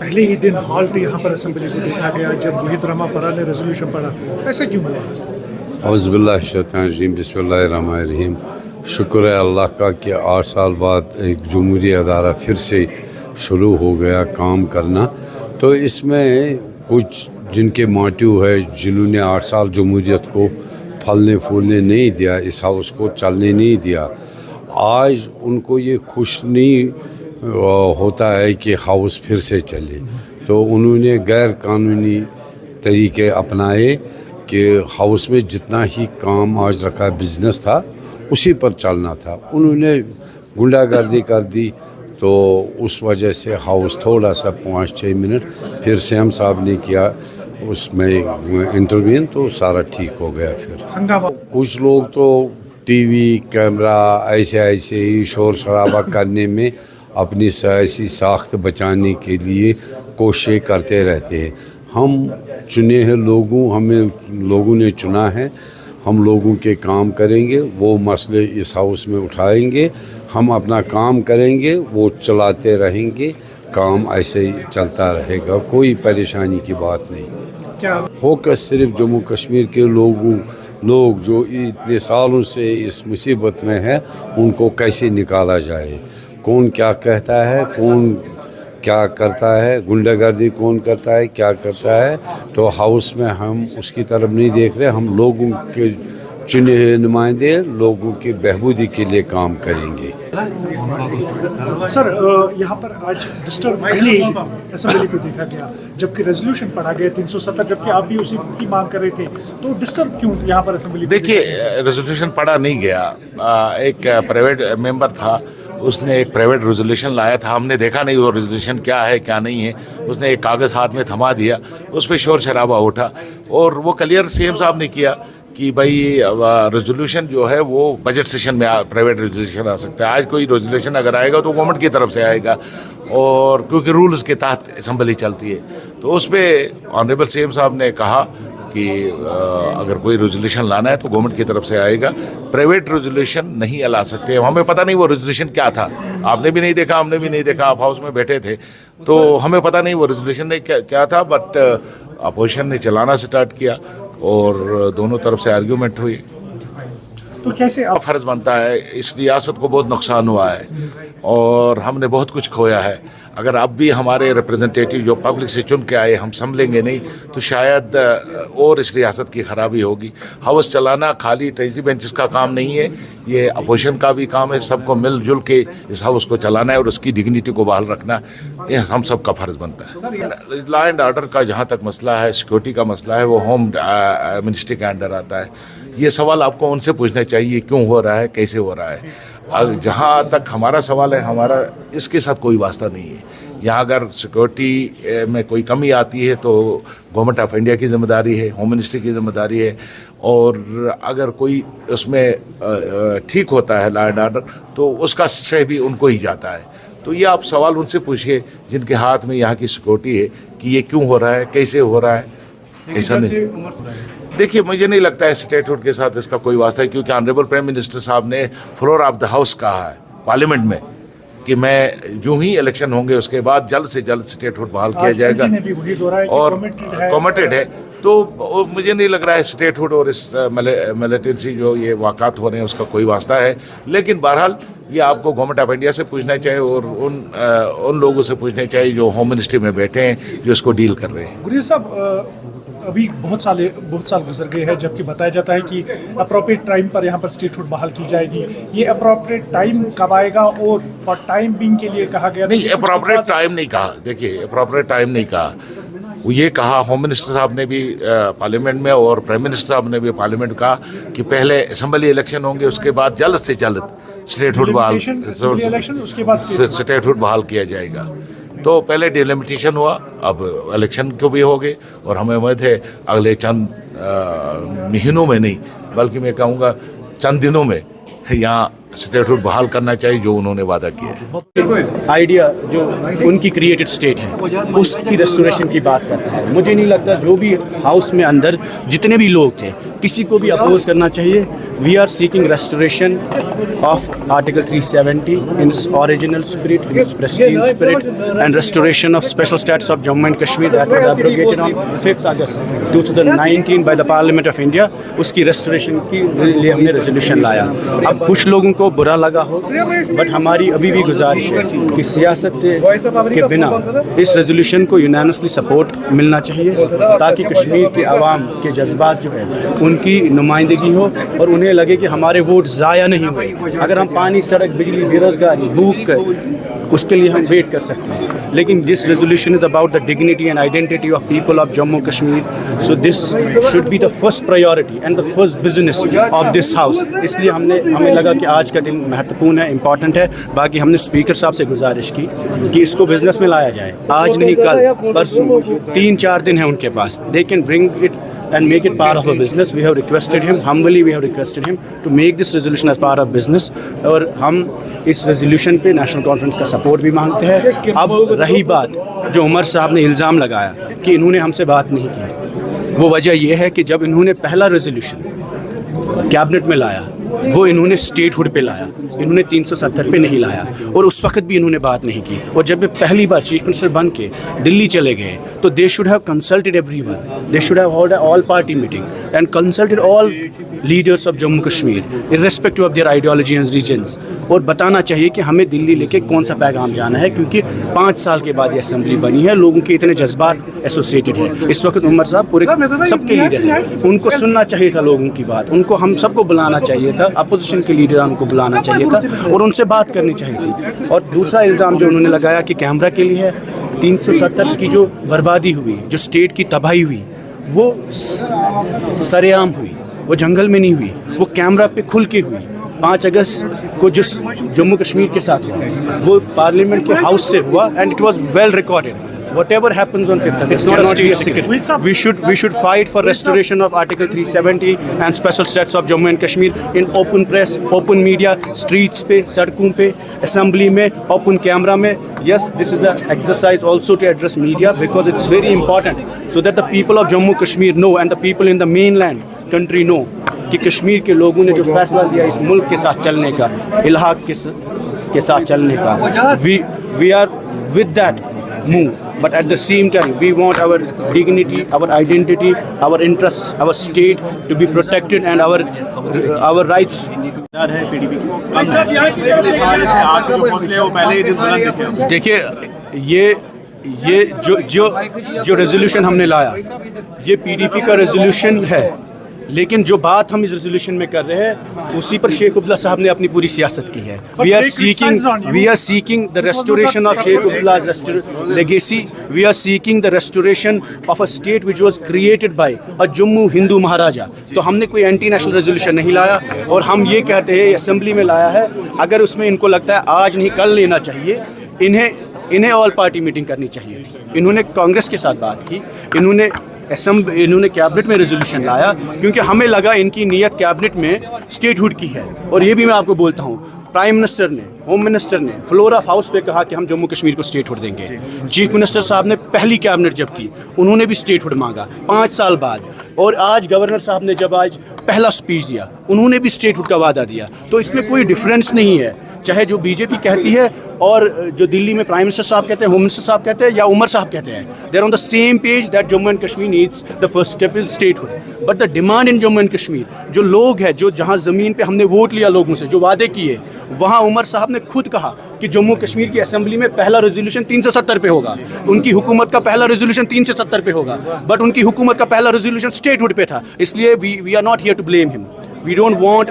पहले ही दिन हॉल्ट यहाँ पर असेंबली को देखा गया जब मोहित रमापरा ने रेजोल्यूशन पढ़ा, ऐसा क्यों हुआ? औज़ुबिल्लाहिर्रहमानिर्रहीम, बिस्मिल्लाहिर्रहमानिर्रहीम। शुक्र है अल्लाह का कि 8 साल बाद एक जमहूरी अदारा फिर से शुरू हो गया काम करना। तो इसमें कुछ जिनके मोटिव है, जिन्होंने 8 साल जमहूरियत को फलने फूलने नहीं दिया, इस हाउस को चलने नहीं दिया, आज उनको ये खुश नहीं होता है कि हाउस फिर से चले। तो उन्होंने गैर कानूनी तरीके अपनाए कि हाउस में जितना ही काम आज रखा बिजनेस था उसी पर चलना था। उन्होंने गुंडागर्दी कर दी, तो उस वजह से हाउस थोड़ा सा 5-6 मिनट फिर सीएम साहब ने किया उसमें इंटरवीन, तो सारा ठीक हो गया। फिर कुछ लोग तो टीवी कैमरा ऐसे ही शोर शराबा करने में अपनी सियासी साख्त बचाने के लिए कोशिश करते रहते हैं। हम चुने हैं लोगों, हमें लोगों ने चुना है, हम लोगों के काम करेंगे, वो मसले इस हाउस में उठाएंगे, हम अपना काम करेंगे, वो चलाते रहेंगे, काम ऐसे ही चलता रहेगा, कोई परेशानी की बात नहीं। क्या फोकस सिर्फ जम्मू कश्मीर के लोग जो इतने सालों से इस मुसीबत में है, उनको कैसे निकाला जाए, कौन क्या कहता है, कौन क्या करता है, गुंडागर्दी कौन करता है, क्या करता है, तो हाउस में हम उसकी तरफ नहीं देख रहे। हम लोगों के चुने हुए नुमाइंदे लोगों की बहबूदी के लिए काम करेंगे। सर, यहाँ पर आज डिस्टर्ब पहले ही असेंबली को देखा गया जबकि रेजोल्यूशन पढ़ा गया 370, जबकि आप भी उसी की मांग कर रहे थे, तो डिस्टर्ब क्यों यहाँ पर असेंबली? देखिए, रेजोल्यूशन पढ़ा नहीं गया। एक प्राइवेट मेंबर था, उसने एक प्राइवेट रेजोल्यूशन लाया था, हमने देखा नहीं वो रेजोल्यूशन क्या है क्या नहीं है। उसने एक कागज़ हाथ में थमा दिया, उस पर शोर शराबा उठा, और वो क्लियर सीएम साहब ने किया कि भाई रेजोल्यूशन जो है वो बजट सेशन में प्राइवेट रेजोल्यूशन आ सकता है। आज कोई रेजोल्यूशन अगर आएगा तो गवर्नमेंट की तरफ से आएगा, और क्योंकि रूल्स के तहत असेंबली चलती है, तो उस पर ऑनरेबल सीएम साहब ने कहा कि अगर कोई रेजोल्यूशन लाना है तो गवर्नमेंट की तरफ से आएगा, प्राइवेट रेजोल्यूशन नहीं ला सकते। हमें पता नहीं वो रेजोल्यूशन क्या था, आपने भी नहीं देखा, हमने भी नहीं देखा, आप हाउस में बैठे थे, तो हमें पता नहीं वो रेजोल्यूशन नहीं क्या था। बट अपोजिशन ने चलाना स्टार्ट किया और दोनों तरफ से आर्ग्यूमेंट हुई। तो कैसे आप फर्ज बनता है, इस रियासत को बहुत नुकसान हुआ है और हमने बहुत कुछ खोया है। अगर अब भी हमारे रिप्रेजेंटेटिव जो पब्लिक से चुन के आए हम संभलेंगे नहीं, तो शायद और इस रियासत की खराबी होगी। हाउस चलाना खाली ट्रेजरी बेंचेस का काम नहीं है, ये अपोजिशन का भी काम है। सबको मिलजुल के इस हाउस को चलाना है और उसकी डिग्निटी को बहाल रखना, ये हम सब का फर्ज बनता है। लॉ एंड ऑर्डर का जहाँ तक मसला है, सिक्योरिटी का मसला है, वो होम मिनिस्ट्री के अंडर आता है। ये सवाल आपको उनसे पूछना चाहिए, क्यों हो रहा है, कैसे हो रहा है। जहाँ तक हमारा सवाल है, हमारा इसके साथ कोई वास्ता नहीं है। यहाँ अगर सिक्योरिटी में कोई कमी आती है तो गवर्नमेंट ऑफ इंडिया की जिम्मेदारी है, होम मिनिस्ट्री की जिम्मेदारी है, और अगर कोई उसमें ठीक होता है लॉ एंड ऑर्डर, तो उसका श्रेय भी उनको ही जाता है। तो ये आप सवाल उनसे पूछिए जिनके हाथ में यहाँ की सिक्योरिटी है कि ये क्यों हो रहा है, कैसे हो रहा है। ऐसा नहीं, देखिए मुझे नहीं लगता है स्टेटहुड के साथ इसका कोई वास्ता है, क्योंकि ऑनरेबल प्राइम मिनिस्टर साहब ने फ्लोर ऑफ द हाउस कहा है पार्लियामेंट में कि मैं जो ही इलेक्शन होंगे उसके बाद जल्द से जल्द स्टेटहुड बहाल किया जाएगा, और कमिटेड है। तो मुझे नहीं लग रहा है स्टेटहुड और इस मिलिटेंसी जो ये वाक़ात हो रहे हैं उसका कोई वास्ता है। लेकिन बहरहाल ये आपको गवर्नमेंट ऑफ इंडिया से पूछना चाहिए और उन लोगों से पूछना चाहिए जो होम मिनिस्ट्री में बैठे हैं, जो इसको डील कर रहे हैं। गुरेज साहब, अभी बहुत साल गुजर गए हैं जबकि बताया जाता है कि अप्रोप्रिएट टाइम पर यहाँ पर स्टेटहुड बहाल की जाएगी। ये अप्रोप्रिएट टाइम कब आएगा? और फॉर टाइम बीइंग के लिए कहा गया नहीं, अप्रोप्रिएट टाइम नहीं कहा। देखिए, अप्रोप्रिएट टाइम नहीं कहा, वो ये कहा, होम मिनिस्टर साहब ने भी पार्लियामेंट में और प्राइम मिनिस्टर साहब ने भी पार्लियामेंट कहा कि पहले असेंबली इलेक्शन होंगे, उसके बाद जल्द से जल्द स्टेटहुड बहाल किया जाएगा। तो पहले डिलिमिटेशन हुआ, अब इलेक्शन को भी हो गए, और हमें उम्मीद है अगले चंद महीनों में नहीं बल्कि मैं कहूँगा चंद दिनों में यहाँ स्टेटहुड बहाल करना चाहिए जो उन्होंने वादा किया है। आइडिया जो उनकी क्रिएटेड स्टेट है उसकी रेस्टोरेशन की बात करता है। मुझे नहीं लगता जो भी हाउस में अंदर जितने भी लोग थे किसी को भी अपोज करना चाहिए। We are seeking restoration of article 370 in its original spirit, in its prestige spirit, and restoration of special status of Jammu and Kashmir that was abrogated on 5 August 2019 by the parliament of India. उसकी restoration के लिए हमने resolution लाया। अब कुछ लोगों को बुरा लगा हो, बट हमारी अभी भी गुजारिश है कि सियासत से के बिना इस रेजोल्यूशन को यूनानिमसली सपोर्ट मिलना चाहिए ताकि कश्मीर के आवाम के जज्बात जो है उनकी नुमाइंदगी हो और उन्हें लगे कि हमारे वोट ज़ाया नहीं हुए। अगर हम पानी, सड़क, बिजली, बेरोजगारी, भूख कर उसके लिए हम वेट कर सकते हैं, लेकिन this resolution is about the dignity and identity of people of Jammu Kashmir. So this should be the first priority and the first business of this house. इसलिए हमें लगा कि आज का दिन महत्वपूर्ण है, इम्पॉर्टेंट है। बाकी हमने स्पीकर साहब से गुजारिश की कि इसको बिजनेस में लाया जाए। आज नहीं, कल, परसों, 3-4 दिन है उनके पास। They can bring it and make it part of a business. We have requested him, humbly we have requested him to make this resolution as part of business। और हम इस रेजोल्यूशन पे नेशनल कॉन्फ्रेंस का support भी मांगते हैं। अब रही बात जो उमर साहब ने इल्ज़ाम लगाया कि इन्होंने हमसे बात नहीं की, वो वजह यह है कि जब इन्होंने पहला रेजोल्यूशन कैबिनेट में लाया वो इन्होंने स्टेटहुड पे लाया, इन्होंने 370 पे नहीं लाया, और उस वक्त भी इन्होंने बात नहीं की। और जब वे पहली बार चीफ मिनिस्टर बन के दिल्ली चले गए तो they should have consulted everyone, they should have hold all party meeting and consulted all leaders of Jammu Kashmir irrespective of their ideology and regions, और बताना चाहिए कि हमें दिल्ली लेके कौन सा पैगाम जाना है, क्योंकि 5 साल के बाद ये असेंबली बनी है, लोगों के इतने जज्बात एसोसिएटेड है। इस वक्त उमर साहब पूरे सबके लीडर हैं, उनको सुनना चाहिए था लोगों की बात, उनको हम सबको बुलाना चाहिए था, अपोजिशन के लीडर उनको बुलाना चाहिए था और उनसे बात करनी चाहिए थी। और दूसरा इल्ज़ाम जो उन्होंने लगाया कि कैमरा के लिए है, 370 की जो बर्बादी हुई, जो स्टेट की तबाही हुई, वो सरेआम हुई, वो जंगल में नहीं हुई, वो कैमरा पे खुल के हुई। 5 अगस्त को जिस जम्मू कश्मीर के साथ हुआ वो पार्लियामेंट के हाउस से हुआ and it was well recorded. Whatever happens on 5th August, it's not a state secret. We should fight for restoration of Article 370 and special status of Jammu and Kashmir in open press, open media, streets पे, सड़कों पे, assembly में, open camera में. Yes, this is an exercise also to address media because it's very important so that the people of Jammu Kashmir know and the people in the mainland country know कि कश्मीर के लोगों ने जो फैसला लिया इस मुल्क के साथ चलने का, इलाहाक के साथ चलने का, we are with that move, but at the same time we want our dignity, our identity, our interests, our state to be protected and our rights। देखिए ये जो रेजोल्यूशन हमने लाया ये PDP का रेजोल्यूशन है, लेकिन जो बात हम इस रेजोल्यूशन में कर रहे हैं उसी पर शेख अब्दुल्ला साहब ने अपनी पूरी सियासत की है। We are seeking the restoration of Sheikh Abdullah's legacy. We are seeking the restoration of a state which was created by a Jammu Hindu Maharaja. तो हमने कोई एंटी नेशनल रेजोल्यूशन नहीं लाया और हम ये कहते हैं असेंबली में लाया है। अगर उसमें इनको लगता है आज नहीं कल लेना चाहिए, इन्हें ऑल पार्टी मीटिंग करनी चाहिए थी। इन्होंने कांग्रेस के साथ बात की, इन्होंने कैबिनेट में रेजोल्यूशन लाया क्योंकि हमें लगा इनकी नीयत कैबिनेट में स्टेटहुड की है। और ये भी मैं आपको बोलता हूँ, प्राइम मिनिस्टर ने, होम मिनिस्टर ने फ्लोर ऑफ हाउस पे कहा कि हम जम्मू कश्मीर को स्टेटहुड देंगे। चीफ मिनिस्टर साहब ने पहली कैबिनेट जब की उन्होंने भी स्टेटहुड मांगा 5 साल बाद, और आज गवर्नर साहब ने जब आज पहला स्पीच दिया उन्होंने भी स्टेटहुड का वादा दिया। तो इसमें कोई डिफरेंस नहीं है, चाहे जो बीजेपी कहती है और जो दिल्ली में प्राइम मिनिस्टर साहब कहते हैं, होम मिनिस्टर साहब कहते हैं या उमर साहब कहते हैं, they are on the same page that Jammu and Kashmir needs the first step is statehood. But the demand in Jammu and Kashmir, जो लोग हैं, जो जहां ज़मीन पे हमने वोट लिया लोगों से, जो वादे किए, वहाँ उमर साहब ने खुद कहा कि जम्मू कश्मीर की असेंबली में पहला रेजोल्यूशन 370 पे होगा। उनकी हुकूमत का पहला रेजोल्यूशन 370 पे होगा, बट उनकी हुकूमत का पहला रेजोल्यूशन स्टेटहुड पे था। इसलिए we are not here to blame him, we don't want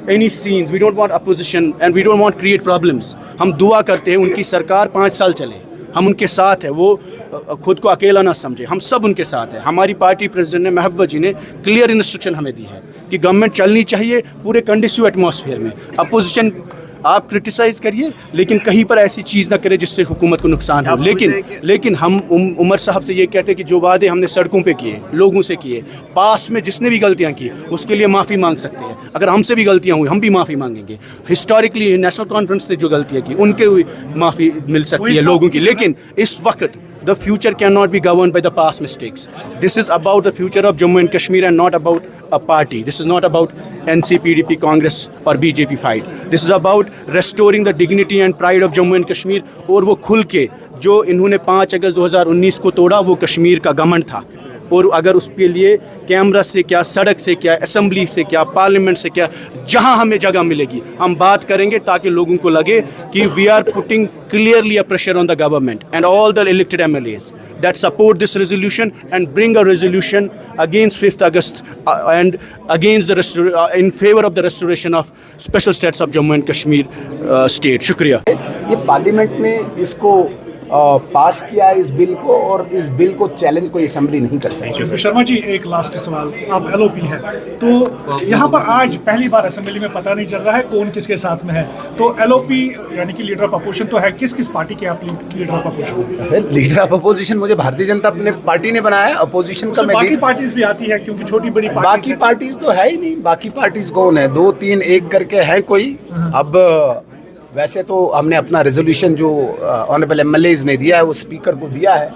any scenes, we don't want opposition and we don't want create problems। हम दुआ करते हैं उनकी सरकार 5 साल चले, हम उनके साथ है, वो खुद को अकेला ना समझे, हम सब उनके साथ है। हमारी पार्टी प्रेसिडेंट ने, महबूबा जी ने क्लियर इंस्ट्रक्शन हमें दी है कि गवर्नमेंट चलनी चाहिए पूरे कंडीसिव एटमॉस्फेयर में। अपोजिशन आप क्रिटिसाइज़ करिए, लेकिन कहीं पर ऐसी चीज़ ना करें जिससे हुकूमत को नुकसान हो। लेकिन हम उमर साहब से ये कहते हैं कि जो वादे हमने सड़कों पे किए, लोगों से किए, पास्ट में जिसने भी गलतियां की उसके लिए माफ़ी मांग सकते हैं। अगर हमसे भी गलतियां हुई हम भी माफ़ी मांगेंगे। हिस्टोरिकली नेशनल कॉन्फ्रेंस ने जो गलतियां की उनके माफ़ी मिल सकती है लोगों की। लेकिन इस वक्त the future cannot be governed by the past mistakes. This is about the future of Jammu and Kashmir and not about a party. This is not about NCPDP, Congress or BJP fight. This is about restoring the dignity and pride of Jammu and Kashmir. और वो खुल के जो इन्होंने 5 August 2019 को तोड़ा वो कश्मीर का घमंड था। और अगर उसके लिए कैमरा से क्या, सड़क से क्या, असेंबली से क्या, पार्लियामेंट से क्या, जहां हमें जगह मिलेगी हम बात करेंगे ताकि लोगों को लगे कि we are putting clearly a pressure on the government and all the elected MLAs that support this resolution and bring a resolution against 5th August and against the in favor of the restoration of special status of Jammu and Kashmir state. शुक्रिया। ये parliament ने इसको पास किया इस bill को, और इस bill को चैलेंज कोई असेंबली नहीं कर सकती। शर्मा जी, एक लास्ट सवाल, आप LOP है तो यहाँ पर आज पहली बार असेंबली में पता नहीं चल रहा है कौन किसके साथ में है। तो LOP यानी कि लीडर ऑफ अपोजिशन तो है, किस किस पार्टी के आप leader of opposition? Leader of opposition मुझे भारतीय जनता पार्टी ने बनाया है। अपोजिशन का बाकी पार्टीज भी आती है क्योंकि छोटी बड़ी बाकी पार्टीज तो है ही नहीं। बाकी पार्टीज कौन है? 2 3 1 करके है कोई। अब वैसे तो हमने अपना रेजोल्यूशन जो ऑनरेबल MLAs ने दिया है वो स्पीकर को दिया है,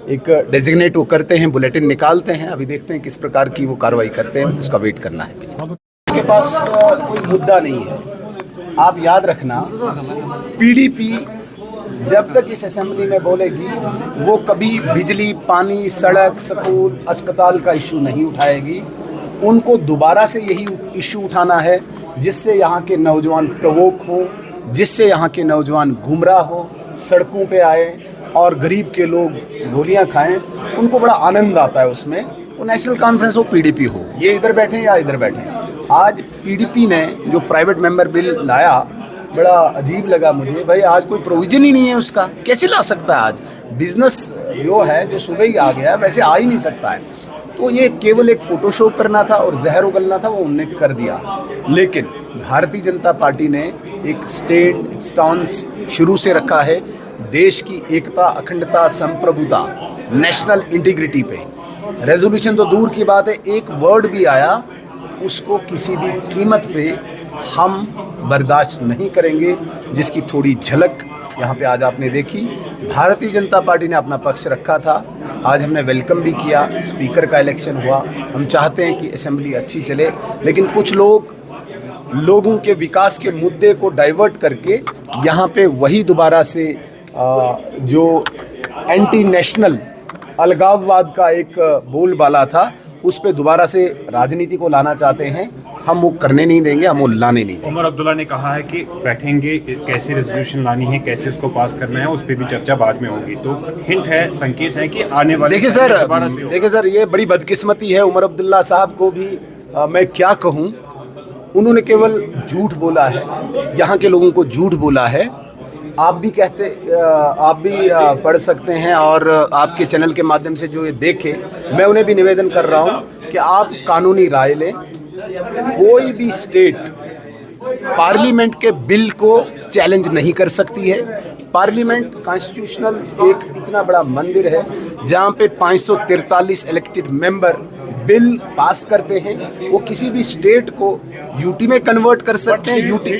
एक डेजिग्नेट वो करते हैं, बुलेटिन निकालते हैं। अभी देखते हैं किस प्रकार की वो कार्रवाई करते हैं, उसका वेट करना है। उसके पास कोई मुद्दा नहीं है। आप याद रखना, PDP जब तक इस असेंबली में बोलेगी वो कभी बिजली, पानी, सड़क, स्कूल, अस्पताल का इशू नहीं उठाएगी। उनको दोबारा से यही इशू उठाना है जिससे यहाँ के नौजवान प्रवोक हो, जिससे यहाँ के नौजवान गुमराह हो, सड़कों पे आए और गरीब के लोग गोलियां खाएं। उनको बड़ा आनंद आता है उसमें। वो नेशनल कॉन्फ्रेंस हो, PDP हो, ये इधर बैठे या इधर बैठे। आज PDP ने जो प्राइवेट मेंबर बिल लाया बड़ा अजीब लगा मुझे। भाई आज कोई प्रोविजन ही नहीं है उसका, कैसे ला सकता है? आज बिजनेस जो है जो सुबह ही आ गया वैसे आ ही नहीं सकता है। तो ये केवल एक फोटो शो करना था और जहर उगलना था, वो उन्होंने कर दिया। लेकिन भारतीय जनता पार्टी ने एक स्टांस शुरू से रखा है देश की एकता, अखंडता, संप्रभुता, नेशनल इंटीग्रिटी पे। रेजोल्यूशन तो दूर की बात है, एक वर्ड भी आया उसको किसी भी कीमत पे हम बर्दाश्त नहीं करेंगे, जिसकी थोड़ी झलक यहाँ पे आज आपने देखी। भारतीय जनता पार्टी ने अपना पक्ष रखा था, आज हमने वेलकम भी किया। स्पीकर का इलेक्शन हुआ, हम चाहते हैं कि असेंबली अच्छी चले, लेकिन कुछ लोगों के विकास के मुद्दे को डाइवर्ट करके यहाँ पे वही दोबारा से जो एंटी नेशनल अलगाववाद का एक बोलबाला था उस पे दोबारा से राजनीति को लाना चाहते हैं। हम वो करने नहीं देंगे, हम वो लाने नहीं देंगे। उमर अब्दुल्ला ने कहा है कि बैठेंगे, कैसे रेजोल्यूशन लानी है, कैसे उसको पास करना है, उस पर भी चर्चा बाद में होगी। तो हिंट है, संकेत है कि आने वाले देखिए सर ये बड़ी बदकिस्मती है उमर अब्दुल्ला साहब को भी। मैं क्या कहूँ, उन्होंने केवल झूठ बोला है, यहाँ के लोगों को झूठ बोला है। आप भी पढ़ सकते हैं और आपके चैनल के माध्यम से जो ये देखे, मैं उन्हें भी निवेदन कर रहा हूँ कि आप कानूनी राय लें। कोई भी स्टेट पार्लियामेंट के बिल को चैलेंज नहीं कर सकती है। पार्लियामेंट कॉन्स्टिट्यूशनल एक इतना बड़ा मंदिर है जहाँ पे 543 इलेक्टेड मेंबर बिल पास करते हैं। वो किसी भी स्टेट को यूटी में कन्वर्ट कर सकते हैं। यूटी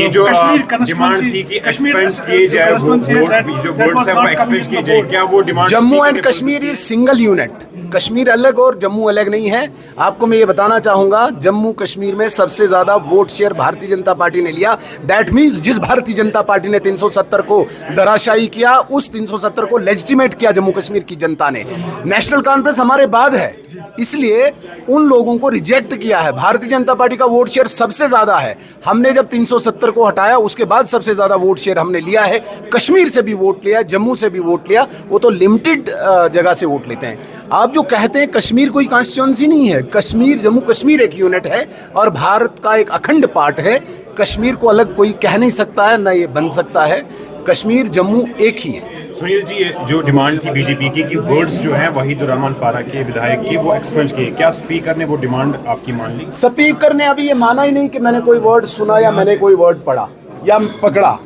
ये जो डिमांड थी कि एक्सपेंड किए जाए, जो वोट्स है वो एक्सपेंड किए जाए, क्या वो demand? Jammu and Kashmir is single unit. Kashmir अलग और जम्मू अलग नहीं है। आपको मैं ये बताना चाहूंगा, जम्मू कश्मीर में सबसे ज्यादा vote share Bharatiya Janata party ने लिया। दैट मीन्स जिस भारतीय जनता पार्टी ने 370 को धराशायी किया, उस 370 को लेजिटिमेट किया जम्मू कश्मीर की जनता ने। नेशनल कॉन्फ्रेंस हमारे बाद है, इसलिए उन लोगों को रिजेक्ट किया है। भारतीय जनता पार्टी का वोट शेयर सबसे ज्यादा है। हमने जब 370 को हटाया उसके बाद सबसे ज्यादा वोट शेयर हमने लिया है। कश्मीर से भी वोट लिया, जम्मू से भी वोट लिया। वो तो लिमिटेड जगह से वोट लेते हैं। आप जो कहते हैं कश्मीर कोई कॉन्स्टिट्यूएंसी नहीं है। कश्मीर, जम्मू कश्मीर एक यूनिट है और भारत का एक अखंड पार्ट है। कश्मीर को अलग कोई कह नहीं सकता है, ना ये बन सकता है। कश्मीर जम्मू एक ही है। सुनील जी, ये जो डिमांड थी बीजेपी की कि वर्ड्स जो हैं वहीदुर्रहमान पारा के विधायक की वो एक्सपेंज किए, क्या स्पीकर ने वो डिमांड आपकी मान ली? स्पीकर ने अभी ये माना ही नहीं कि मैंने कोई वर्ड सुना या मैंने कोई वर्ड पढ़ा या पकड़ा,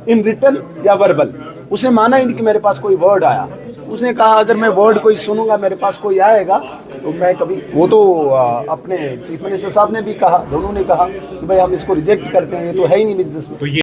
इन रिटन या वर्बल। उसे माना ही नहीं कि मेरे पास कोई वर्ड आया। उसने कहा अगर मैं वर्ड कोई सुनूंगा, मेरे पास कोई आएगा तो मैं कभी, वो तो अपने चीफ मिनिस्टर साहब ने भी कहा, दोनों ने कहा कि भाई हम इसको रिजेक्ट करते हैं, ये तो है ही नहीं बिजनेस में। तो ये